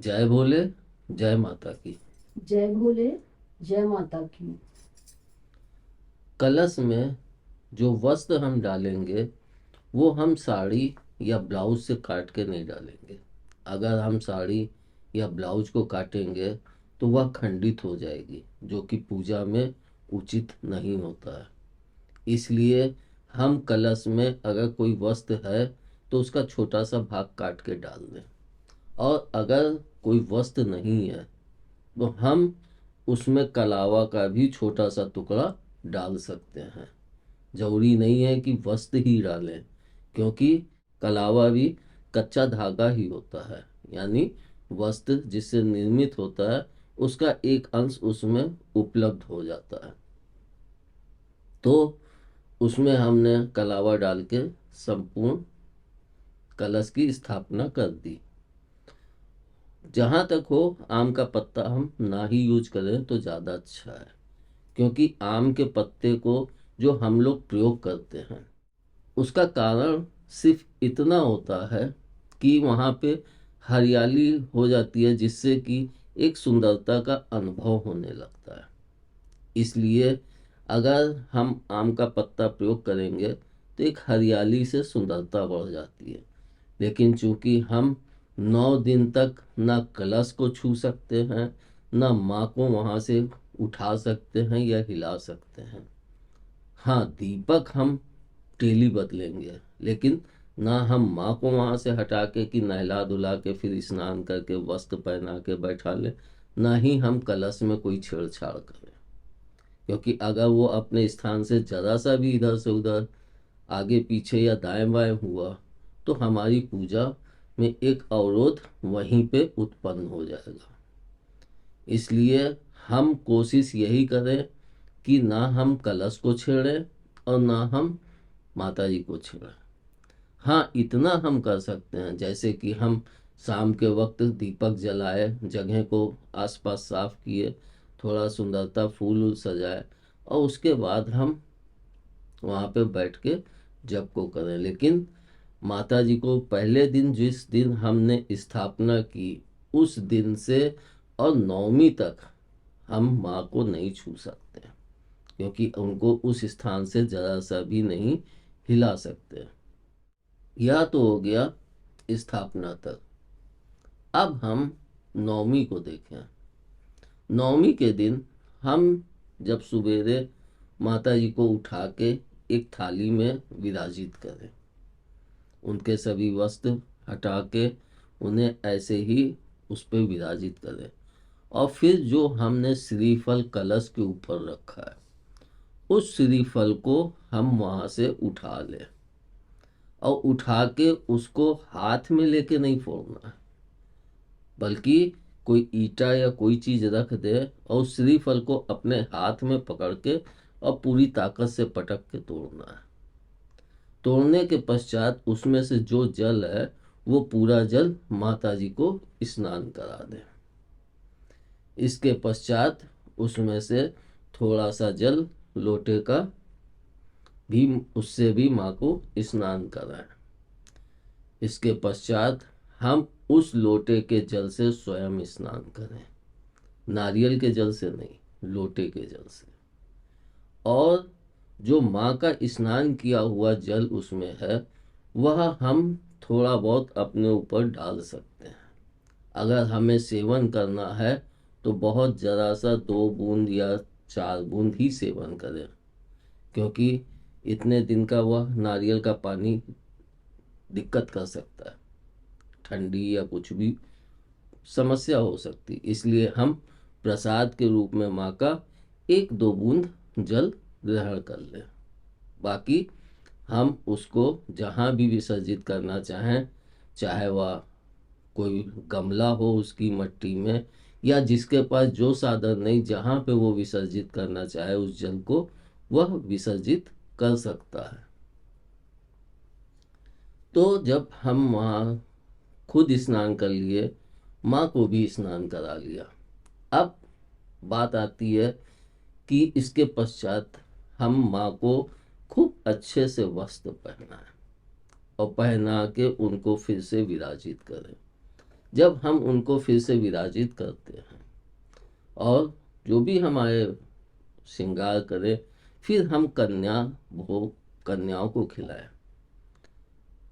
जय भोले, जय माता की। जय भोले, जय माता की। कलश में जो वस्त्र हम डालेंगे वो हम साड़ी या ब्लाउज से काट के नहीं डालेंगे। अगर हम साड़ी या ब्लाउज को काटेंगे तो वह खंडित हो जाएगी, जो कि पूजा में उचित नहीं होता है। इसलिए हम कलश में अगर कोई वस्त्र है तो उसका छोटा सा भाग काट के डाल दें। और अगर कोई वस्त्र नहीं है तो हम उसमें कलावा का भी छोटा सा टुकड़ा डाल सकते हैं। जरूरी नहीं है कि वस्त्र ही डालें, क्योंकि कलावा भी कच्चा धागा ही होता है। यानी वस्त्र जिससे निर्मित होता है उसका एक अंश उसमें उपलब्ध हो जाता है। तो उसमें हमने कलावा डाल के संपूर्ण कलश की स्थापना कर दी। जहाँ तक हो, आम का पत्ता हम ना ही यूज करें तो ज़्यादा अच्छा है, क्योंकि आम के पत्ते को जो हम लोग प्रयोग करते हैं उसका कारण सिर्फ इतना होता है कि वहाँ पे हरियाली हो जाती है, जिससे कि एक सुंदरता का अनुभव होने लगता है। इसलिए अगर हम आम का पत्ता प्रयोग करेंगे तो एक हरियाली से सुंदरता बढ़ जाती है। लेकिन चूंकि हम 9 दिन तक ना कलश को छू सकते हैं, ना माँ को वहाँ से उठा सकते हैं या हिला सकते हैं। हाँ, दीपक हम डेली बदलेंगे, लेकिन ना हम माँ को वहाँ से हटा के कि नहला धुला के फिर स्नान करके वस्त्र पहना के बैठा ले, ना ही हम कलश में कोई छेड़छाड़ करें। क्योंकि अगर वो अपने स्थान से जरा सा भी इधर से उधर आगे पीछे या दाएं बाएं हुआ तो हमारी पूजा में एक अवरोध वहीं पे उत्पन्न हो जाएगा। इसलिए हम कोशिश यही करें कि ना हम कलश को छेड़ें और ना हम माता जी को छेड़ें। हाँ, इतना हम कर सकते हैं, जैसे कि हम शाम के वक्त दीपक जलाए, जगह को आसपास साफ किए, थोड़ा सुंदरता फूल वूल सजाए, और उसके बाद हम वहाँ पे बैठ के जप को करें। लेकिन माता जी को पहले दिन, जिस दिन हमने स्थापना की, उस दिन से और नौमी तक हम माँ को नहीं छू सकते, क्योंकि उनको उस स्थान से जरा सा भी नहीं हिला सकते। यह तो हो गया स्थापना तक। अब हम नौमी को देखें। नौमी के दिन हम जब सवेरे माता जी को उठा के एक थाली में विराजित करें, उनके सभी वस्त्र हटा के उन्हें ऐसे ही उस पर विराजित करें, और फिर जो हमने श्रीफल कलश के ऊपर रखा है उस श्रीफल को हम वहाँ से उठा लें, और उठा के उसको हाथ में लेके नहीं फोड़ना है, बल्कि कोई ईटा या कोई चीज रख दे और उस श्रीफल को अपने हाथ में पकड़ के और पूरी ताकत से पटक के तोड़ना है। तोड़ने के पश्चात उसमें से जो जल है वो पूरा जल माता जी को स्नान करा दें। इसके पश्चात उसमें से थोड़ा सा जल लोटे का भी, उससे भी माँ को स्नान कराएं। इसके पश्चात हम उस लोटे के जल से स्वयं स्नान करें, नारियल के जल से नहीं, लोटे के जल से। और जो माँ का स्नान किया हुआ जल उसमें है वह हम थोड़ा बहुत अपने ऊपर डाल सकते हैं। अगर हमें सेवन करना है तो बहुत ज़रा सा 2 बूंद या 4 बूंद ही सेवन करें, क्योंकि इतने दिन का वह नारियल का पानी दिक्कत कर सकता है, ठंडी या कुछ भी समस्या हो सकती। इसलिए हम प्रसाद के रूप में माँ का 1-2 बूंद जल ग्रहण कर लें। बाकी हम उसको जहाँ भी विसर्जित करना चाहें, चाहे वह कोई गमला हो उसकी मट्टी में, या जिसके पास जो साधन नहीं, जहाँ पे वो विसर्जित करना चाहे उस जल को वह विसर्जित कर सकता है। तो जब हम वहाँ खुद स्नान कर लिए, माँ को भी स्नान करा लिया, अब बात आती है कि इसके पश्चात हम माँ को खूब अच्छे से वस्त्र पहनाएं और पहना के उनको फिर से विराजित करें। जब हम उनको फिर से विराजित करते हैं और जो भी हमारे श्रृंगार करें, फिर हम कन्याओं को खिलाएं,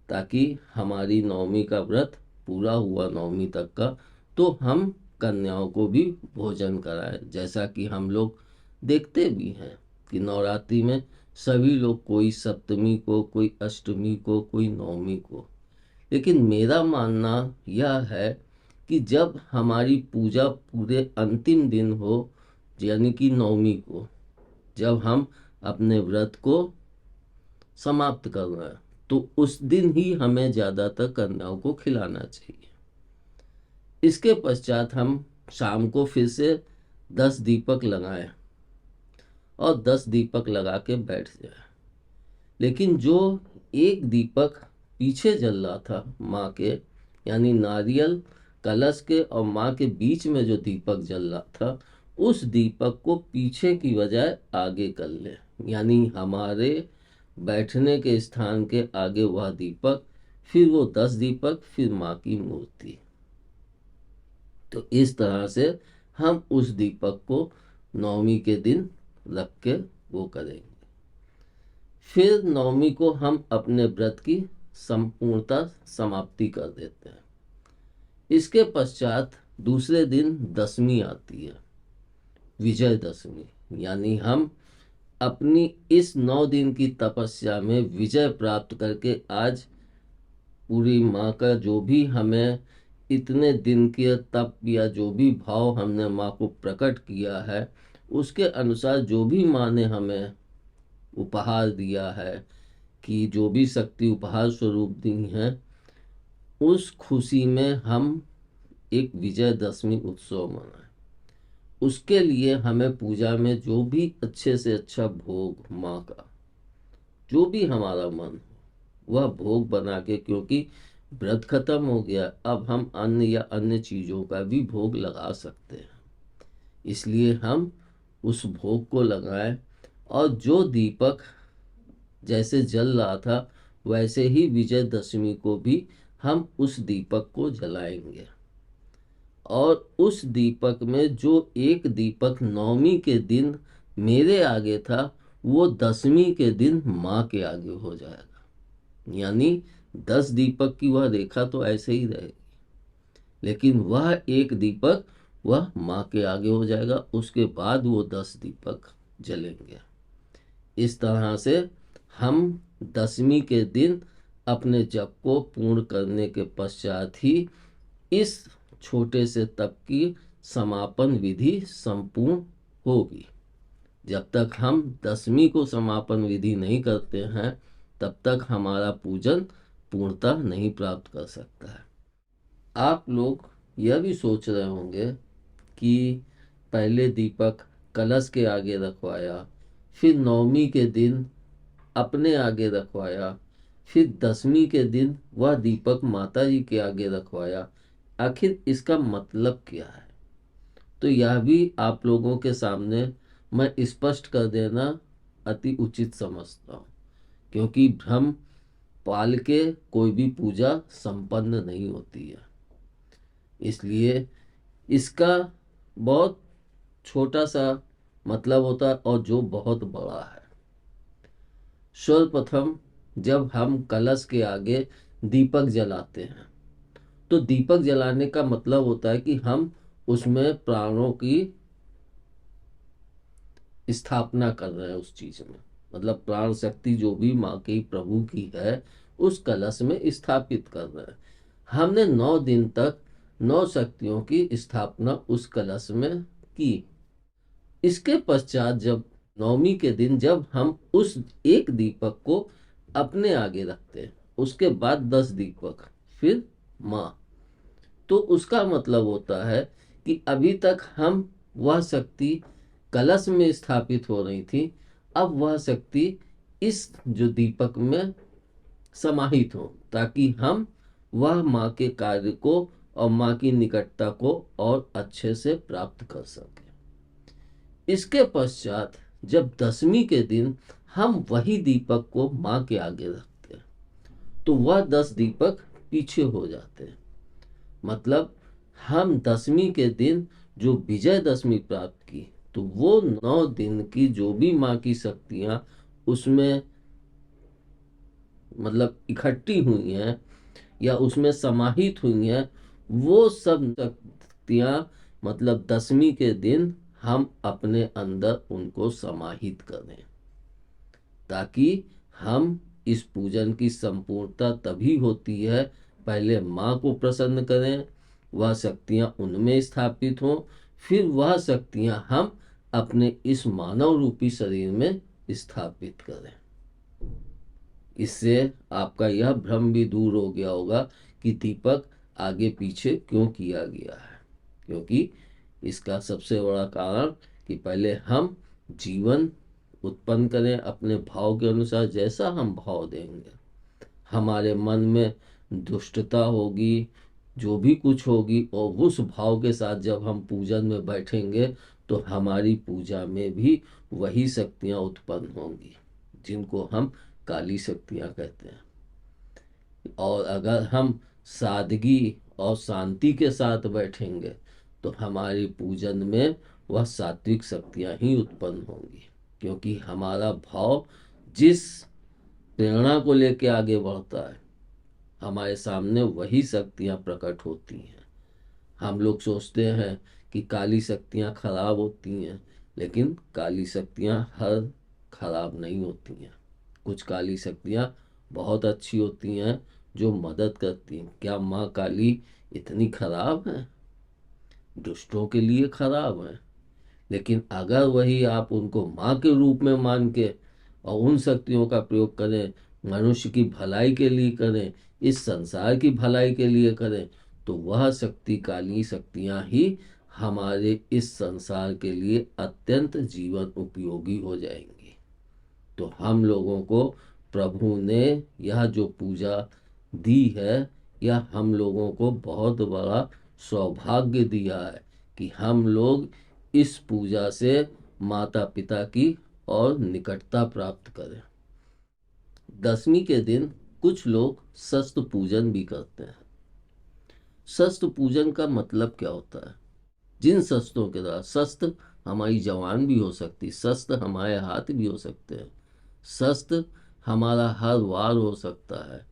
ताकि हमारी नवमी का व्रत पूरा हुआ नवमी तक का, तो हम कन्याओं को भी भोजन कराएं। जैसा कि हम लोग देखते भी हैं कि नवरात्रि में सभी लोग, कोई सप्तमी को, कोई अष्टमी को, कोई नवमी को। लेकिन मेरा मानना यह है कि जब हमारी पूजा पूरे अंतिम दिन हो, यानी कि नवमी को, जब हम अपने व्रत को समाप्त कर रहे हैं, तो उस दिन ही हमें ज़्यादातर कन्याओं को खिलाना चाहिए। इसके पश्चात हम शाम को फिर से 10 दीपक लगाएं और 10 दीपक लगा के बैठ जाए। लेकिन जो एक दीपक पीछे जल रहा था माँ के, यानी नारियल कलश के और माँ के बीच में जो दीपक जल रहा था, उस दीपक को पीछे की बजाय आगे कर ले, यानी हमारे बैठने के स्थान के आगे वह दीपक, फिर वो 10 दीपक, फिर माँ की मूर्ति। तो इस तरह से हम उस दीपक को नवमी के दिन रख के वो करेंगे। फिर नवमी को हम अपने व्रत की संपूर्णता समाप्ति कर देते हैं। इसके पश्चात दूसरे दिन दशमी आती है, विजयदशमी, यानी हम अपनी इस 9 दिन की तपस्या में विजय प्राप्त करके आज पूरी माँ का जो भी हमें इतने दिन के तप या जो भी भाव हमने माँ को प्रकट किया है, उसके अनुसार जो भी माँ ने हमें उपहार दिया है, कि जो भी शक्ति उपहार स्वरूप दी है, उस खुशी में हम एक विजयदशमी उत्सव मनाएं। उसके लिए हमें पूजा में जो भी अच्छे से अच्छा भोग, माँ का जो भी हमारा मन हो वह भोग बना के, क्योंकि व्रत खत्म हो गया, अब हम अन्न या अन्य चीज़ों का भी भोग लगा सकते हैं, इसलिए हम उस भोग को लगाएं। और जो दीपक जैसे जल रहा था, वैसे ही विजयदशमी को भी हम उस दीपक को जलाएंगे। और उस दीपक में जो एक दीपक नवमी के दिन मेरे आगे था, वो दशमी के दिन माँ के आगे हो जाएगा। यानी 10 दीपक की वह रेखा तो ऐसे ही रहेगी, लेकिन वह एक दीपक वह माँ के आगे हो जाएगा, उसके बाद वो 10 दीपक जलेंगे। इस तरह से हम दशमी के दिन अपने जप को पूर्ण करने के पश्चात ही इस छोटे से तप की समापन विधि संपूर्ण होगी। जब तक हम दशमी को समापन विधि नहीं करते हैं, तब तक हमारा पूजन पूर्णता नहीं प्राप्त कर सकता है। आप लोग यह भी सोच रहे होंगे कि पहले दीपक कलश के आगे रखवाया, फिर नवमी के दिन अपने आगे रखवाया, फिर दशमी के दिन वह दीपक माता जी के आगे रखवाया, आखिर इसका मतलब क्या है? तो यह भी आप लोगों के सामने मैं स्पष्ट कर देना अति उचित समझता हूँ, क्योंकि भ्रम पाल के कोई भी पूजा संपन्न नहीं होती है। इसलिए इसका बहुत छोटा सा मतलब होता है और जो बहुत बड़ा है। सर्वप्रथम जब हम कलश के आगे दीपक जलाते हैं, तो दीपक जलाने का मतलब होता है कि हम उसमें प्राणों की स्थापना कर रहे हैं, उस चीज में, मतलब प्राण शक्ति जो भी माँ की प्रभु की है, उस कलश में स्थापित कर रहे हैं। हमने 9 दिन तक 9 शक्तियों की स्थापना उस कलश में की। इसके पश्चात जब नवमी के दिन जब हम उस एक दीपक को अपने आगे रखते हैं, उसके बाद 10 दीपक, फिर माँ, तो उसका मतलब होता है कि अभी तक हम वह शक्ति कलश में स्थापित हो रही थी, अब वह शक्ति इस जो दीपक में समाहित हो, ताकि हम वह माँ के कार्य को और माँ की निकटता को और अच्छे से प्राप्त कर सकें। इसके पश्चात जब दशमी के दिन हम वही दीपक को माँ के आगे रखते हैं, तो वह 10 दीपक पीछे हो जाते हैं। मतलब हम दशमी के दिन जो विजयदशमी प्राप्त की, तो वो 9 दिन की जो भी माँ की शक्तियाँ उसमें मतलब इकट्ठी हुई हैं या उसमें समाहित हुई हैं, वो सब शक्तियाँ मतलब दशमी के दिन हम अपने अंदर उनको समाहित करें, ताकि हम इस पूजन की संपूर्णता तभी होती है, पहले माँ को प्रसन्न करें, वह शक्तियाँ उनमें स्थापित हों, फिर वह शक्तियाँ हम अपने इस मानव रूपी शरीर में स्थापित करें। इससे आपका यह भ्रम भी दूर हो गया होगा कि दीपक आगे पीछे क्यों किया गया है, क्योंकि इसका सबसे बड़ा कारण कि पहले हम जीवन उत्पन्न करें अपने भाव के अनुसार। जैसा हम भाव देंगे, हमारे मन में दुष्टता होगी, जो भी कुछ होगी, और उस भाव के साथ जब हम पूजन में बैठेंगे तो हमारी पूजा में भी वही शक्तियाँ उत्पन्न होंगी जिनको हम काली शक्तियाँ कहते हैं। और अगर हम सादगी और शांति के साथ बैठेंगे तो हमारी पूजन में वह सात्विक शक्तियाँ ही उत्पन्न होंगी, क्योंकि हमारा भाव जिस प्रेरणा को लेके आगे बढ़ता है, हमारे सामने वही शक्तियाँ प्रकट होती हैं। हम लोग सोचते हैं कि काली शक्तियाँ खराब होती हैं, लेकिन काली शक्तियाँ हर खराब नहीं होती हैं। कुछ काली शक्तियाँ बहुत अच्छी होती हैं जो मदद करती हैं। क्या माँ काली इतनी खराब है? दुष्टों के लिए खराब है, लेकिन अगर वही आप उनको माँ के रूप में मान के और उन शक्तियों का प्रयोग करें, मनुष्य की भलाई के लिए करें, इस संसार की भलाई के लिए करें, तो वह शक्ति काली शक्तियाँ ही हमारे इस संसार के लिए अत्यंत जीवन उपयोगी हो जाएंगी। तो हम लोगों को प्रभु ने यह जो पूजा दी है, यह हम लोगों को बहुत बड़ा सौभाग्य दिया है कि हम लोग इस पूजा से माता पिता की और निकटता प्राप्त करें। दशमी के दिन कुछ लोग शस्त्र पूजन भी करते हैं। शस्त्र पूजन का मतलब क्या होता है? जिन शस्त्रों के द्वारा, शस्त्र हमारी जवान भी हो सकती, शस्त्र हमारे हाथ भी हो सकते हैं, शस्त्र हमारा हर वार हो सकता है,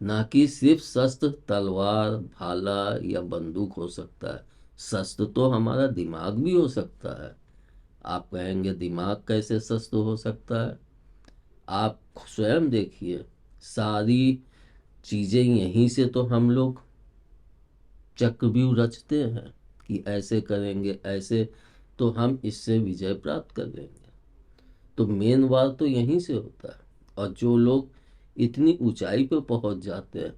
ना कि सिर्फ शस्त्र तलवार भाला या बंदूक हो सकता है। शस्त्र तो हमारा दिमाग भी हो सकता है। आप कहेंगे दिमाग कैसे शस्त्र हो सकता है? आप स्वयं देखिए, सारी चीजें यहीं से तो हम लोग चक्रव्यूह रचते हैं कि ऐसे करेंगे, ऐसे तो हम इससे विजय प्राप्त कर लेंगे। तो मेन वार तो यहीं से होता है। और जो लोग इतनी ऊंचाई पर पहुंच जाते हैं,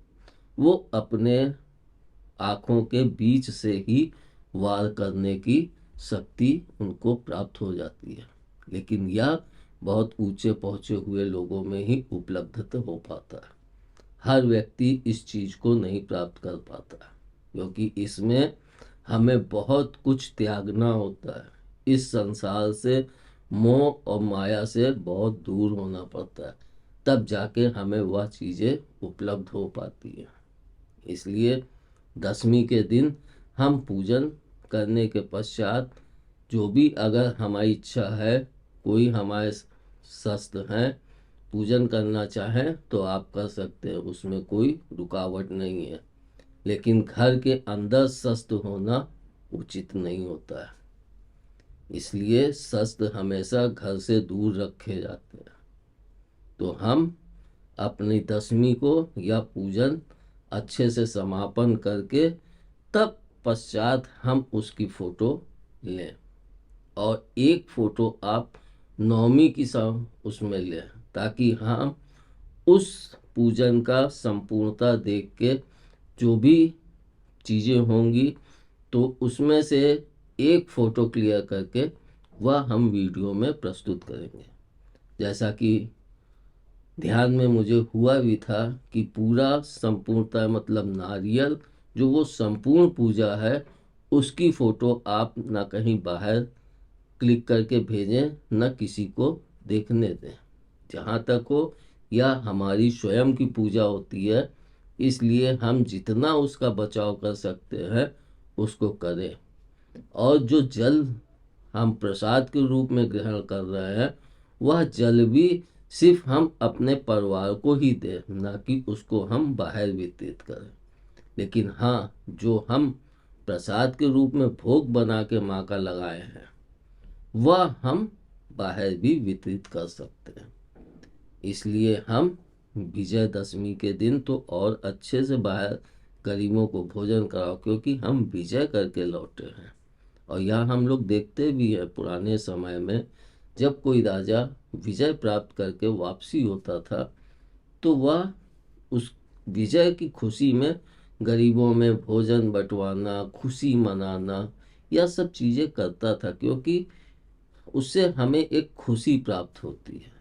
वो अपने आँखों के बीच से ही वार करने की शक्ति उनको प्राप्त हो जाती है। लेकिन यह बहुत ऊंचे पहुंचे हुए लोगों में ही उपलब्ध हो पाता है। हर व्यक्ति इस चीज को नहीं प्राप्त कर पाता, क्योंकि इसमें हमें बहुत कुछ त्यागना होता है। इस संसार से, मोह और माया से बहुत दूर होना पड़ता है, तब जाके हमें वह चीजें उपलब्ध हो पाती है। इसलिए दशमी के दिन हम पूजन करने के पश्चात जो भी अगर हमारी इच्छा है, कोई हमारे शस्त्र हैं, पूजन करना चाहें तो आप कर सकते हैं, उसमें कोई रुकावट नहीं है। लेकिन घर के अंदर शस्त्र होना उचित नहीं होता है, इसलिए शस्त्र हमेशा घर से दूर रखे जाते हैं। तो हम अपनी दशमी को या पूजन अच्छे से समापन करके तब पश्चात हम उसकी फोटो लें, और एक फोटो आप नवमी की उसमें लें, ताकि हम उस पूजन का संपूर्णता देख के जो भी चीज़ें होंगी तो उसमें से एक फ़ोटो क्लियर करके वह हम वीडियो में प्रस्तुत करेंगे। जैसा कि ध्यान में मुझे हुआ भी था कि पूरा संपूर्णता मतलब नारियल जो वो संपूर्ण पूजा है, उसकी फ़ोटो आप ना कहीं बाहर क्लिक करके भेजें, न किसी को देखने दें। जहाँ तक हो, यह हमारी स्वयं की पूजा होती है, इसलिए हम जितना उसका बचाव कर सकते हैं उसको करें। और जो जल हम प्रसाद के रूप में ग्रहण कर रहे हैं, वह जल भी सिर्फ हम अपने परिवार को ही दें, ना कि उसको हम बाहर वितरित करें। लेकिन हाँ, जो हम प्रसाद के रूप में भोग बना के माँ का लगाए हैं, वह हम बाहर भी वितरित कर सकते हैं। इसलिए हम विजयदशमी के दिन तो और अच्छे से बाहर गरीबों को भोजन कराओ, क्योंकि हम विजय करके लौटे हैं। और यहाँ हम लोग देखते भी हैं पुराने समय में, जब कोई राजा विजय प्राप्त करके वापसी होता था, तो वह उस विजय की खुशी में गरीबों में भोजन बंटवाना, खुशी मनाना, यह सब चीज़ें करता था, क्योंकि उससे हमें एक खुशी प्राप्त होती है।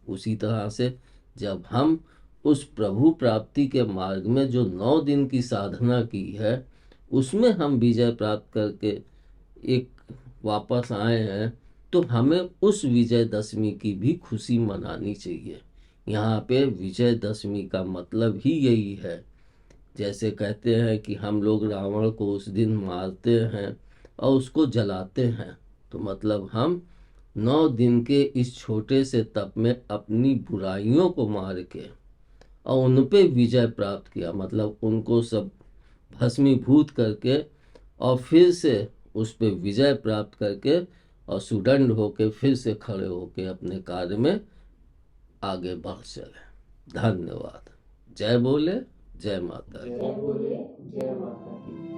उसी तरह से जब हम उस प्रभु प्राप्ति के मार्ग में जो 9 दिन की साधना की है, उसमें हम विजय प्राप्त करके एक वापस आए हैं, तो हमें उस विजयदशमी की भी खुशी मनानी चाहिए। यहाँ पे विजयदशमी का मतलब ही यही है। जैसे कहते हैं कि हम लोग रावण को उस दिन मारते हैं और उसको जलाते हैं, तो मतलब हम 9 दिन के इस छोटे से तप में अपनी बुराइयों को मार के और उन पे विजय प्राप्त किया, मतलब उनको सब भस्मीभूत करके और फिर से उस पे विजय प्राप्त करके और सुदंड होके फिर से खड़े होके अपने कार्य में आगे बढ़ चले। धन्यवाद। जय बोले, जय माता की। जय बोले, जय माता की।